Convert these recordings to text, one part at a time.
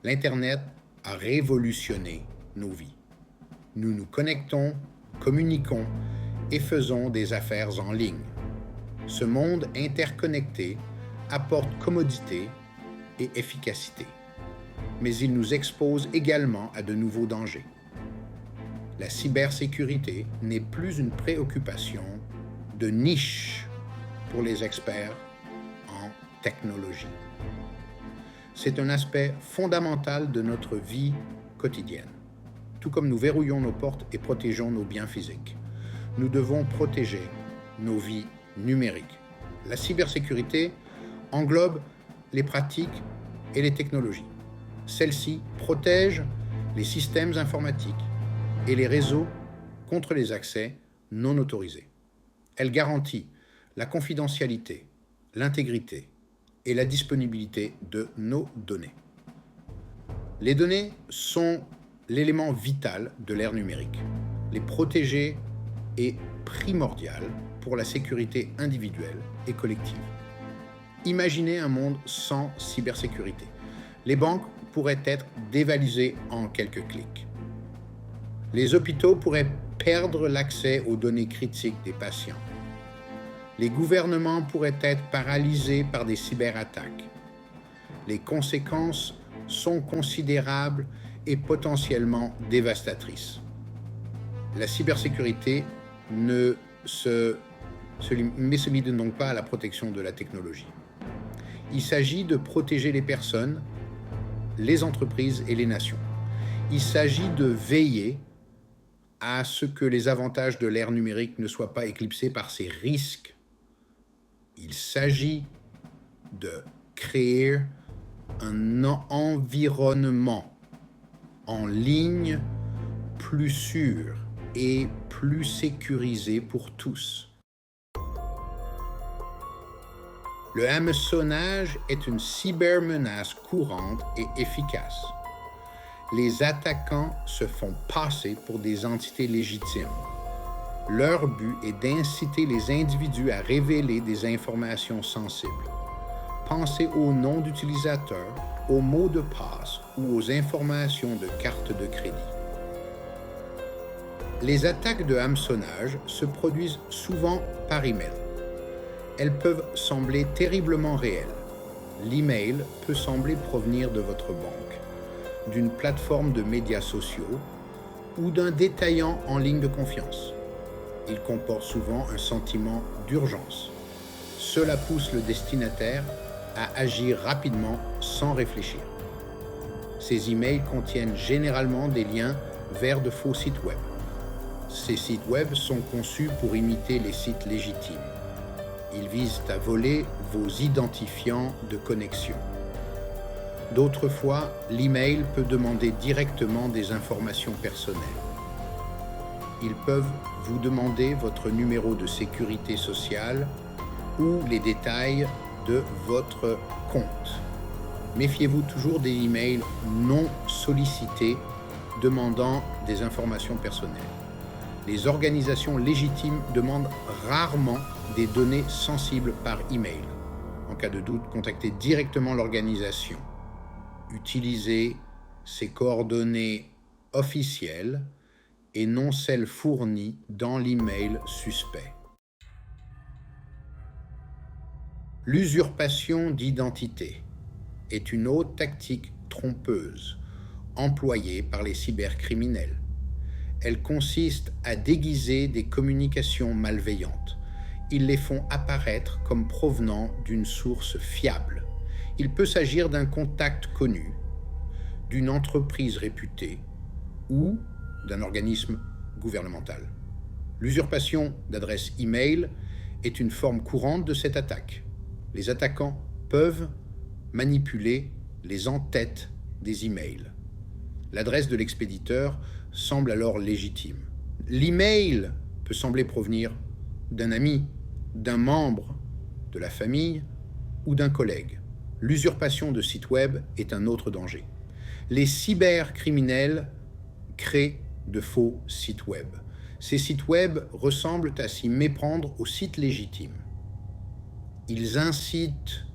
L'Internet a révolutionné nos vies. Nous nous connectons, communiquons et faisons des affaires en ligne. Ce monde interconnecté apporte commodité et efficacité, mais il nous expose également à de nouveaux dangers. La cybersécurité n'est plus une préoccupation de niche pour les experts en technologie. C'est un aspect fondamental de notre vie quotidienne. Tout comme nous verrouillons nos portes et protégeons nos biens physiques, nous devons protéger nos vies numériques. La cybersécurité englobe les pratiques et les technologies. Celle-ci protège les systèmes informatiques et les réseaux contre les accès non autorisés. Elle garantit la confidentialité, l'intégrité et la disponibilité de nos données. Les données sont l'élément vital de l'ère numérique. Les protéger est primordial pour la sécurité individuelle et collective. Imaginez un monde sans cybersécurité. Les banques pourraient être dévalisées en quelques clics. Les hôpitaux pourraient perdre l'accès aux données critiques des patients. Les gouvernements pourraient être paralysés par des cyberattaques. Les conséquences sont considérables et potentiellement dévastatrices. La cybersécurité ne se limite donc pas à la protection de la technologie. Il s'agit de protéger les personnes, les entreprises et les nations. Il s'agit de veiller à ce que les avantages de l'ère numérique ne soient pas éclipsés par ces risques. Il s'agit de créer un environnement en ligne plus sûr et plus sécurisé pour tous. Le hameçonnage est une cybermenace courante et efficace. Les attaquants se font passer pour des entités légitimes. Leur but est d'inciter les individus à révéler des informations sensibles. Pensez aux noms d'utilisateurs, aux mots de passe ou aux informations de carte de crédit. Les attaques de hameçonnage se produisent souvent par email. Elles peuvent sembler terriblement réelles. L'email peut sembler provenir de votre banque, d'une plateforme de médias sociaux ou d'un détaillant en ligne de confiance. Il comporte souvent un sentiment d'urgence. Cela pousse le destinataire à agir rapidement sans réfléchir. Ces emails contiennent généralement des liens vers de faux sites web. Ces sites web sont conçus pour imiter les sites légitimes. Ils visent à voler vos identifiants de connexion. D'autres fois, l'email peut demander directement des informations personnelles. Ils peuvent vous demander votre numéro de sécurité sociale ou les détails de votre compte. Méfiez-vous toujours des emails non sollicités demandant des informations personnelles. Les organisations légitimes demandent rarement des données sensibles par email. En cas de doute, contactez directement l'organisation. Utilisez ses coordonnées officielles et non celles fournies dans l'email suspect. L'usurpation d'identité est une autre tactique trompeuse employée par les cybercriminels. Elle consiste à déguiser des communications malveillantes. Ils les font apparaître comme provenant d'une source fiable. Il peut s'agir d'un contact connu, d'une entreprise réputée ou d'un organisme gouvernemental. L'usurpation d'adresse email est une forme courante de cette attaque. Les attaquants peuvent manipuler les en-têtes des emails. L'adresse de l'expéditeur semble alors légitime. L'email peut sembler provenir d'un ami, d'un membre de la famille ou d'un collègue. L'usurpation de sites web est un autre danger. Les cybercriminels créent de faux sites web. Ces sites web ressemblent à s'y méprendre aux sites légitimes. Ils incitent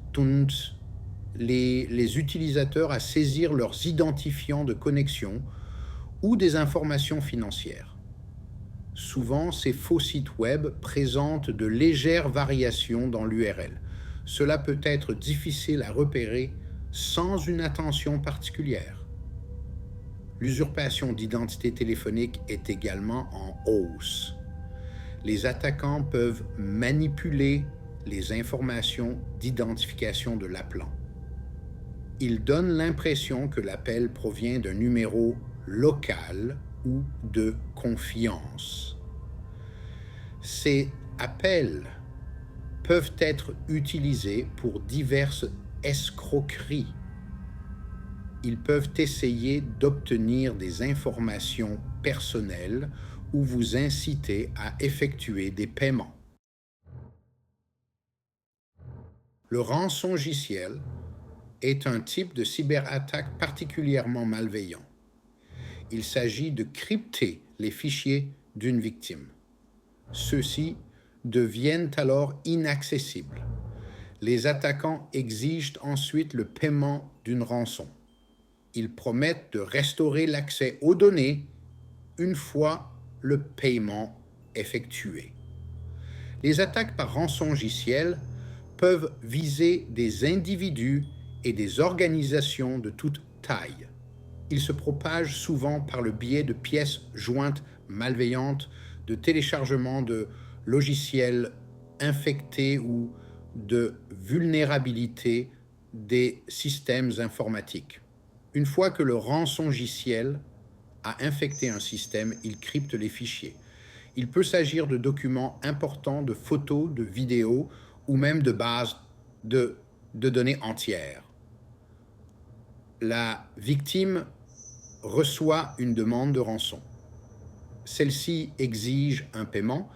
les utilisateurs à saisir leurs identifiants de connexion ou des informations financières. Souvent, ces faux sites web présentent de légères variations dans l'URL. Cela peut être difficile à repérer sans une attention particulière. L'usurpation d'identité téléphonique est également en hausse. Les attaquants peuvent manipuler les informations d'identification de l'appelant. Ils donnent l'impression que l'appel provient d'un numéro local ou de confiance. Ces appels peuvent être utilisés pour diverses escroqueries. Ils peuvent essayer d'obtenir des informations personnelles ou vous inciter à effectuer des paiements. Le rançongiciel est un type de cyberattaque particulièrement malveillant. Il s'agit de crypter les fichiers d'une victime. Ceux-ci deviennent alors inaccessibles. Les attaquants exigent ensuite le paiement d'une rançon. Ils promettent de restaurer l'accès aux données une fois le paiement effectué. Les attaques par rançongiciel peuvent viser des individus et des organisations de toute taille. Ils se propagent souvent par le biais de pièces jointes malveillantes, de téléchargement de logiciels infectés ou de vulnérabilité des systèmes informatiques. Une fois que le rançongiciel a infecté un système, il crypte les fichiers. Il peut s'agir de documents importants, de photos, de vidéos ou même de bases de données entières. La victime reçoit une demande de rançon. Celle-ci exige un paiement,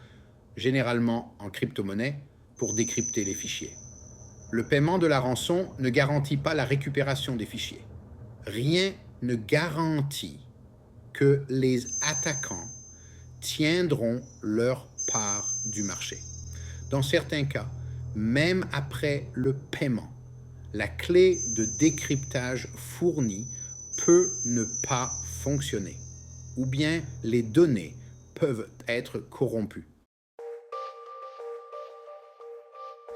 généralement en crypto-monnaie, pour décrypter les fichiers. Le paiement de la rançon ne garantit pas la récupération des fichiers. Rien ne garantit que les attaquants tiendront leur part du marché. Dans certains cas, même après le paiement, la clé de décryptage fournie peut ne pas fonctionner, ou bien les données peuvent être corrompues.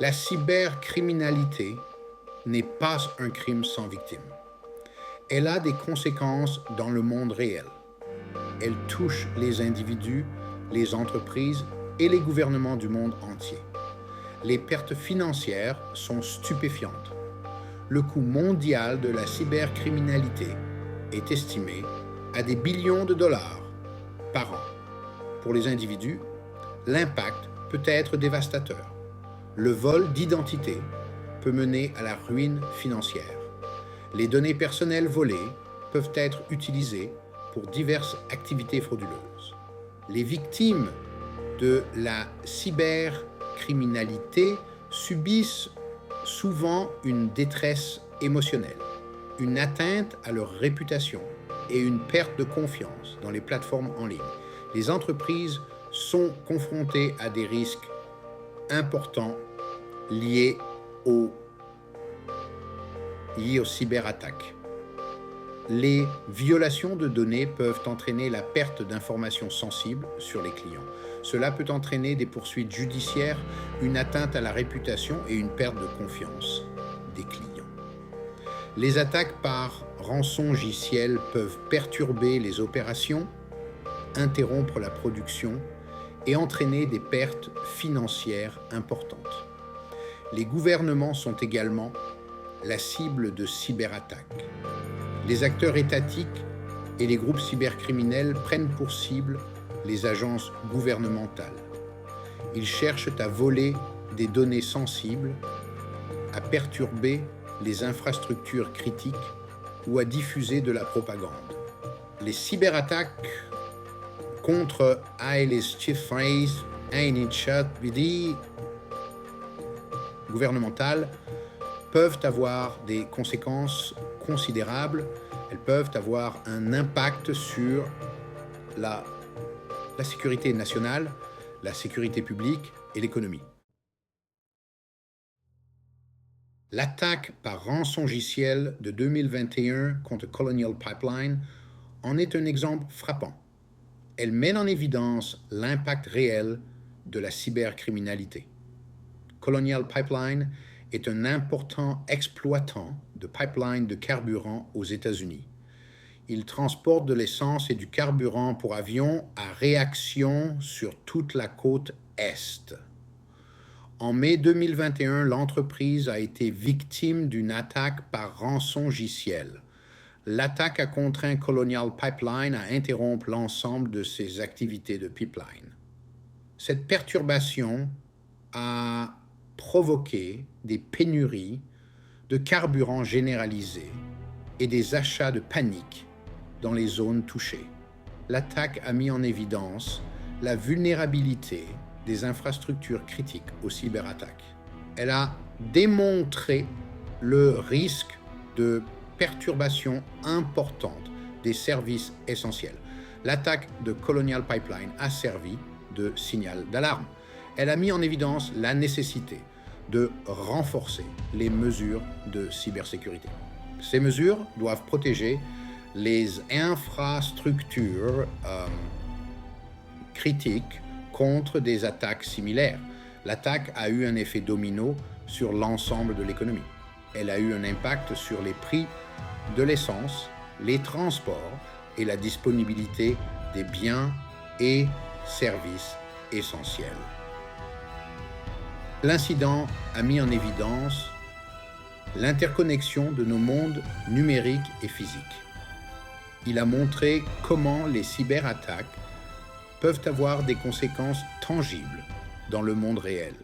La cybercriminalité n'est pas un crime sans victime. Elle a des conséquences dans le monde réel. Elle touche les individus, les entreprises et les gouvernements du monde entier. Les pertes financières sont stupéfiantes. Le coût mondial de la cybercriminalité est estimé à des billions de dollars par an. Pour les individus, l'impact peut être dévastateur. Le vol d'identité peut mener à la ruine financière. Les données personnelles volées peuvent être utilisées pour diverses activités frauduleuses. Les victimes de la cybercriminalité subissent souvent une détresse émotionnelle, une atteinte à leur réputation et une perte de confiance dans les plateformes en ligne. Les entreprises sont confrontées à des risques importants liés aux cyberattaques. Les violations de données peuvent entraîner la perte d'informations sensibles sur les clients. Cela peut entraîner des poursuites judiciaires, une atteinte à la réputation et une perte de confiance des clients. Les attaques par rançongiciel peuvent perturber les opérations, interrompre la production et entraîner des pertes financières importantes. Les gouvernements sont également la cible de cyberattaques. Les acteurs étatiques et les groupes cybercriminels prennent pour cible les agences gouvernementales. Ils cherchent à voler des données sensibles, à perturber les infrastructures critiques ou à diffuser de la propagande. Les cyberattaques contre initiatives gouvernementales peuvent avoir des conséquences considérables. Elles peuvent avoir un impact sur la sécurité nationale, la sécurité publique et l'économie. L'attaque par rançongiciel de 2021 contre Colonial Pipeline en est un exemple frappant. Elle met en évidence l'impact réel de la cybercriminalité. Colonial Pipeline est un important exploitant de pipelines de carburant aux États-Unis. Il transporte de l'essence et du carburant pour avions à réaction sur toute la côte Est. En mai 2021, l'entreprise a été victime d'une attaque par rançongiciel. L'attaque a contraint Colonial Pipeline à interrompre l'ensemble de ses activités de pipeline. Cette perturbation a provoqué des pénuries de carburant généralisées et des achats de panique dans les zones touchées. L'attaque a mis en évidence la vulnérabilité des infrastructures critiques aux cyberattaques. Elle a démontré le risque de perturbation importante des services essentiels. L'attaque de Colonial Pipeline a servi de signal d'alarme. Elle a mis en évidence la nécessité de renforcer les mesures de cybersécurité. Ces mesures doivent protéger les infrastructures critiques contre des attaques similaires. L'attaque a eu un effet domino sur l'ensemble de l'économie. Elle a eu un impact sur les prix de l'essence, les transports et la disponibilité des biens et services essentiels. L'incident a mis en évidence l'interconnexion de nos mondes numériques et physiques. Il a montré comment les cyberattaques peuvent avoir des conséquences tangibles dans le monde réel.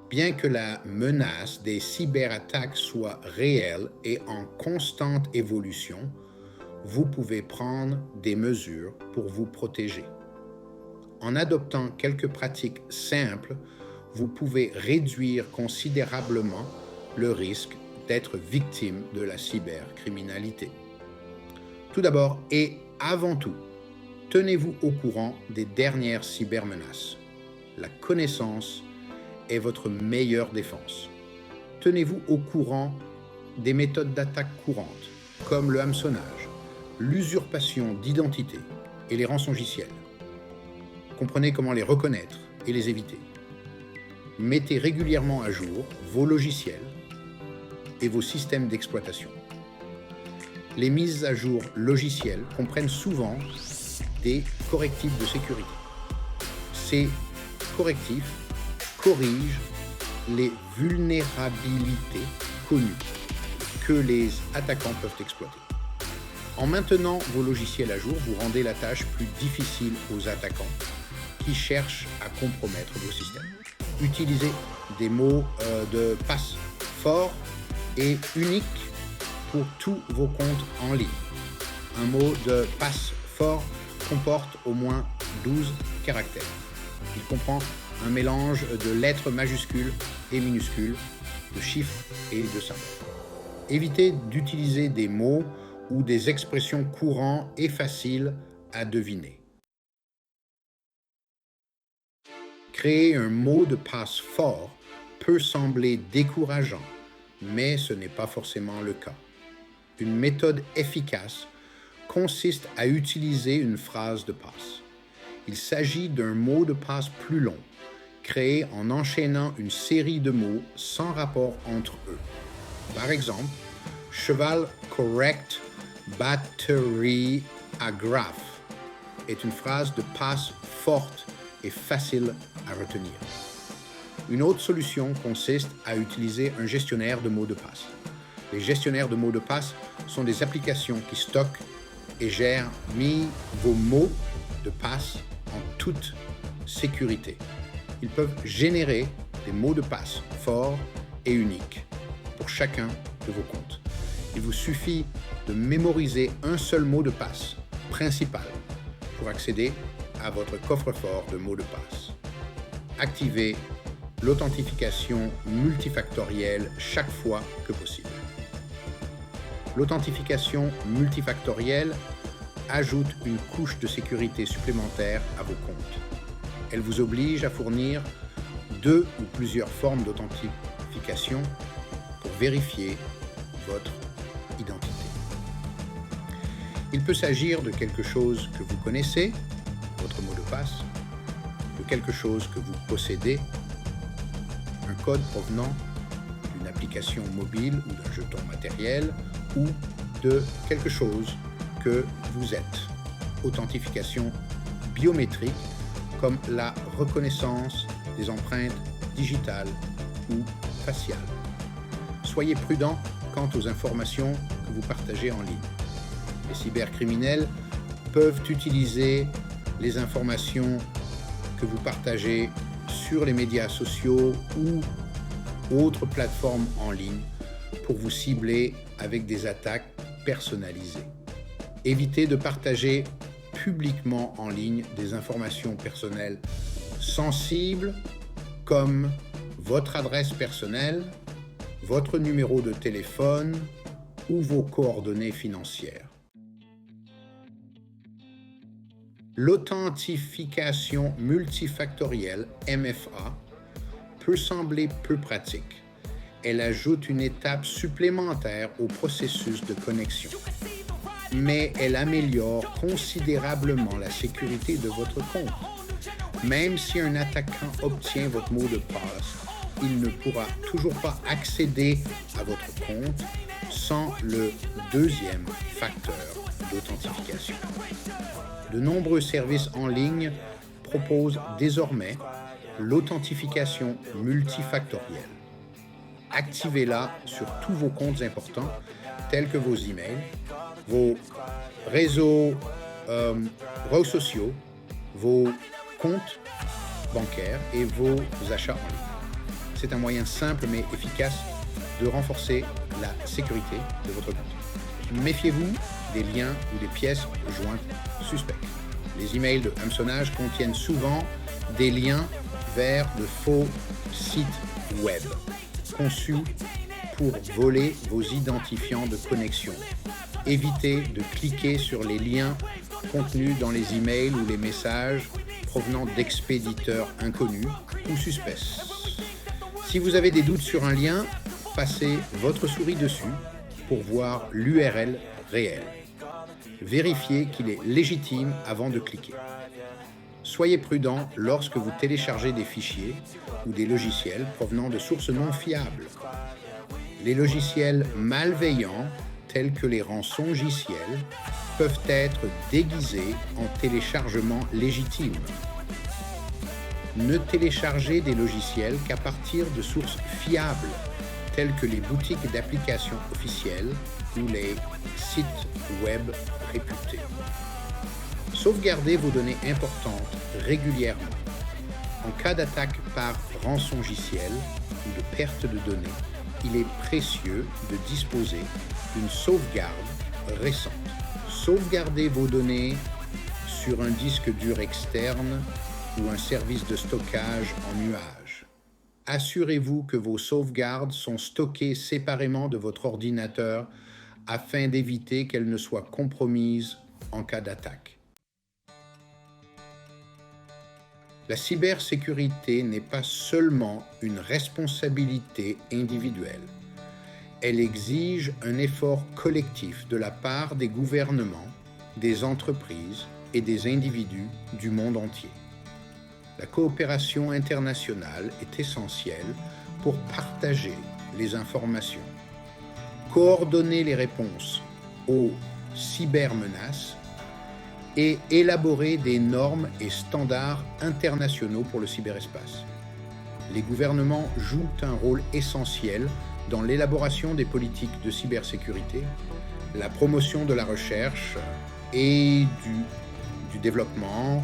Bien que la menace des cyberattaques soit réelle et en constante évolution, vous pouvez prendre des mesures pour vous protéger. En adoptant quelques pratiques simples, vous pouvez réduire considérablement le risque d'être victime de la cybercriminalité. Tout d'abord et avant tout, tenez-vous au courant des dernières cybermenaces. La connaissance est votre meilleure défense. Tenez-vous au courant des méthodes d'attaque courantes, comme le hameçonnage, l'usurpation d'identité et les rançongiciels. Comprenez comment les reconnaître et les éviter. Mettez régulièrement à jour vos logiciels et vos systèmes d'exploitation. Les mises à jour logicielles comprennent souvent des correctifs de sécurité. Ces correctifs corrigent les vulnérabilités connues que les attaquants peuvent exploiter. En maintenant vos logiciels à jour, vous rendez la tâche plus difficile aux attaquants qui cherchent à compromettre vos systèmes. Utilisez des mots de passe forts et uniques pour tous vos comptes en ligne. Un mot de passe fort comporte au moins 12 caractères. Il comprend un mélange de lettres majuscules et minuscules, de chiffres et de symboles. Évitez d'utiliser des mots ou des expressions courantes et faciles à deviner. Créer un mot de passe fort peut sembler décourageant, mais ce n'est pas forcément le cas. Une méthode efficace consiste à utiliser une phrase de passe. Il s'agit d'un mot de passe plus long, créé en enchaînant une série de mots sans rapport entre eux. Par exemple, cheval correct battery agraphe est une phrase de passe forte et facile à retenir. Une autre solution consiste à utiliser un gestionnaire de mots de passe. Les gestionnaires de mots de passe sont des applications qui stockent et gèrent vos mots de passe en toute sécurité. Ils peuvent générer des mots de passe forts et uniques pour chacun de vos comptes. Il vous suffit de mémoriser un seul mot de passe principal pour accéder à votre coffre-fort de mots de passe. Activez l'authentification multifactorielle chaque fois que possible. L'authentification multifactorielle ajoute une couche de sécurité supplémentaire à vos comptes. Elle vous oblige à fournir 2 ou plusieurs formes d'authentification pour vérifier votre identité. Il peut s'agir de quelque chose que vous connaissez, votre mot de passe, de quelque chose que vous possédez, un code provenant d'une application mobile ou d'un jeton matériel, ou de quelque chose que vous êtes. Authentification biométrique comme la reconnaissance des empreintes digitales ou faciales. Soyez prudent quant aux informations que vous partagez en ligne. Les cybercriminels peuvent utiliser les informations que vous partagez sur les médias sociaux ou autres plateformes en ligne pour vous cibler avec des attaques personnalisées. Évitez de partager publiquement en ligne des informations personnelles sensibles comme votre adresse personnelle, votre numéro de téléphone ou vos coordonnées financières. L'authentification multifactorielle, MFA, peut sembler peu pratique. Elle ajoute une étape supplémentaire au processus de connexion, mais elle améliore considérablement la sécurité de votre compte. Même si un attaquant obtient votre mot de passe, il ne pourra toujours pas accéder à votre compte sans le deuxième facteur d'authentification. De nombreux services en ligne proposent désormais l'authentification multifactorielle. Activez-la sur tous vos comptes importants, tels que vos emails, vos réseaux sociaux, vos comptes bancaires et vos achats en ligne. C'est un moyen simple mais efficace de renforcer la sécurité de votre compte. Méfiez-vous des liens ou des pièces jointes suspectes. Les emails de hameçonnage contiennent souvent des liens vers de faux sites web conçus pour voler vos identifiants de connexion. Évitez de cliquer sur les liens contenus dans les emails ou les messages provenant d'expéditeurs inconnus ou suspects. Si vous avez des doutes sur un lien, passez votre souris dessus pour voir l'URL réelle. Vérifiez qu'il est légitime avant de cliquer. Soyez prudent lorsque vous téléchargez des fichiers ou des logiciels provenant de sources non fiables. Les logiciels malveillants, tels que les rançongiciels, peuvent être déguisés en téléchargement légitime. Ne téléchargez des logiciels qu'à partir de sources fiables, telles que les boutiques d'applications officielles ou les sites web réputés. Sauvegardez vos données importantes régulièrement. En cas d'attaque par rançongiciel ou de perte de données, il est précieux de disposer d'une sauvegarde récente. Sauvegardez vos données sur un disque dur externe ou un service de stockage en nuage. Assurez-vous que vos sauvegardes sont stockées séparément de votre ordinateur afin d'éviter qu'elles ne soient compromises en cas d'attaque. La cybersécurité n'est pas seulement une responsabilité individuelle. Elle exige un effort collectif de la part des gouvernements, des entreprises et des individus du monde entier. La coopération internationale est essentielle pour partager les informations, coordonner les réponses aux cybermenaces et élaborer des normes et standards internationaux pour le cyberespace. Les gouvernements jouent un rôle essentiel dans l'élaboration des politiques de cybersécurité, la promotion de la recherche et du développement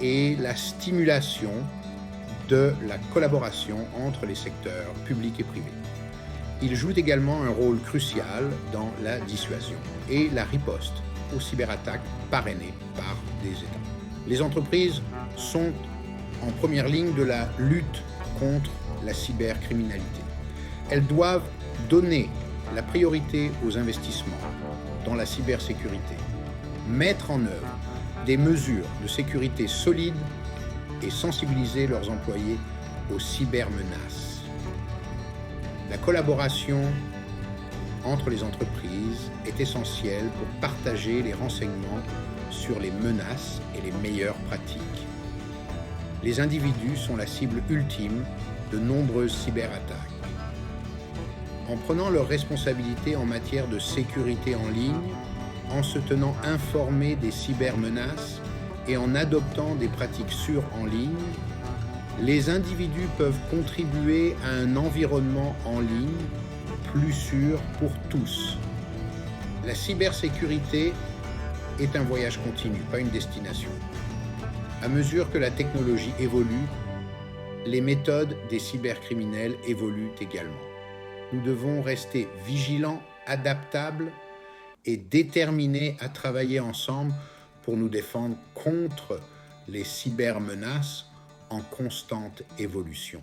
et la stimulation de la collaboration entre les secteurs publics et privés. Ils jouent également un rôle crucial dans la dissuasion et la riposte aux cyberattaques parrainées par des États. Les entreprises sont en première ligne de la lutte contre la cybercriminalité. Elles doivent donner la priorité aux investissements dans la cybersécurité, mettre en œuvre des mesures de sécurité solides et sensibiliser leurs employés aux cybermenaces. La collaboration entre les entreprises est essentielle pour partager les renseignements sur les menaces et les meilleures pratiques. Les individus sont la cible ultime de nombreuses cyberattaques. En prenant leurs responsabilités en matière de sécurité en ligne, en se tenant informés des cybermenaces et en adoptant des pratiques sûres en ligne, les individus peuvent contribuer à un environnement en ligne plus sûr pour tous. La cybersécurité est un voyage continu, pas une destination. À mesure que la technologie évolue, les méthodes des cybercriminels évoluent également. Nous devons rester vigilants, adaptables et déterminés à travailler ensemble pour nous défendre contre les cybermenaces en constante évolution.